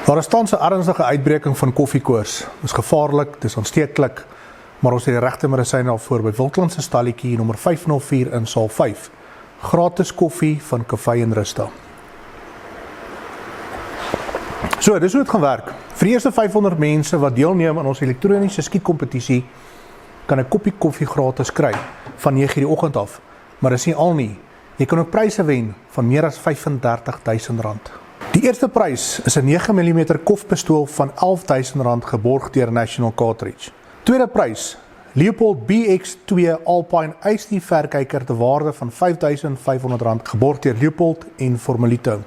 Daar is tans 'n ernstige uitbreking van koffiekoors. Dit is gevaarlik, dit is aansteeklik, maar ons het die regte medisyne daarvoor by Wildland se stalletjie nommer 504 in saal 5. Gratis koffie van Kafee en Rusta. So, dis hoe dit gaan werk. Vir die eerste 500 mense wat deelneem aan ons elektroniese skietkompetisie, kan 'n koppie koffie gratis kry van 9:00 die oggend af. Maar dis nie al nie. Jy kan ook pryse wen van meer as R35.000. Die eerste prys is 'n 9mm kofpistool van R11.000 geborg deur National Cartridge. Tweede prys, Leupold BX2 Alpine HD verkyker te waarde van R5.500 geborg deur Leupold en Formalito.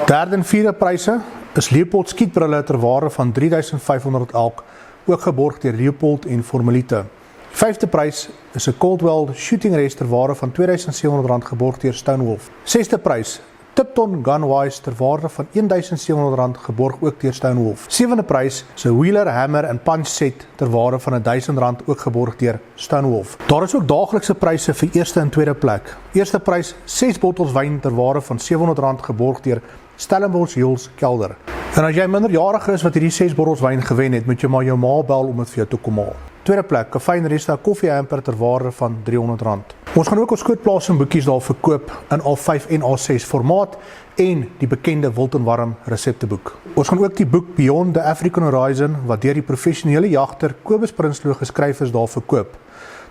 Derde en vierde pryse is Leupold skietbrille ter waarde van R3.500 elk, ook geborg deur Leupold en Formalito. Die vyfde prys is 'n Coldwell shooting rest ter waarde van R2.700 geborg deur Stonewolf. Sesde prys, Tipton Gunwise ter waarde van R1.700 geborg ook deur Stonewolf. Sewende prys is 'n Wheeler Hammer en Punch set ter waarde van R1.000 ook geborg deur Stonewolf. Daar is ook daaglikse pryse vir eerste en tweede plek. Eerste prys 6 bottels wyn ter waarde van R700 geborg deur Stellenbosch Hills Kelder. En as jy minderjarige is wat hierdie 6 bottels wyn gewen het, moet jy maar jou ma bel om dit vir jou te kom haal. Tweede plek, Kafee en Rusta koffiehamper ter waarde van R300. Ons gaan ook ons skootplaas en boekies daar verkoop in A5 en A6 formaat en die bekende wild en warm resepteboek. Ons gaan ook die boek Beyond the African Horizon wat deur die professionele jagter Kobus Prinsloo geskryf is daar verkoop.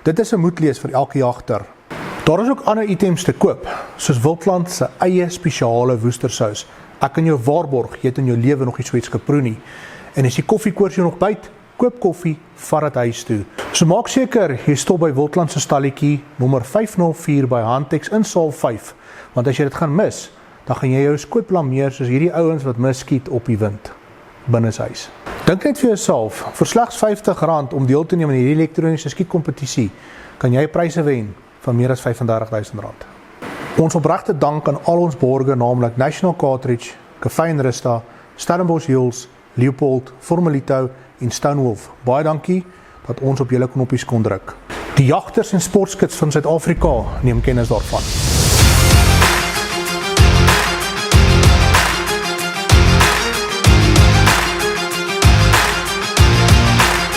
Dit is 'n moedlees vir elke jagter. Daar is ook ander items te koop, soos Wildland se eie spesiale woestersous. Ek kan jou waarborg, jy het in jou lewe nog nie so iets geproe nie. En as die koffiekoors jou nog byt, koop koffie, vat dit huis toe. So maak seker, jy stop by Wildland se stalletjie nommer 504 by Hantex in saal 5, want as jy dit gaan mis, dan gaan jy jou skoot blameer soos hierdie ouens wat misskiet op die wind, binneshuis. Dink net vir jouself, vir slegs R50 om deel te neem aan hierdie elektroniese skietkompetisie, kan jy pryse wen van meer as R35.000. Ons opregte dank aan al ons borgers, naamlik National Cartridge, Kafee en Rusta, Stellenbosch Hills, Leupold, Formalito en Stonewolf. Baie dankie dat ons op julle knoppies kon druk. Die jagters en sportskits van Suid-Afrika neem kennis daarvan.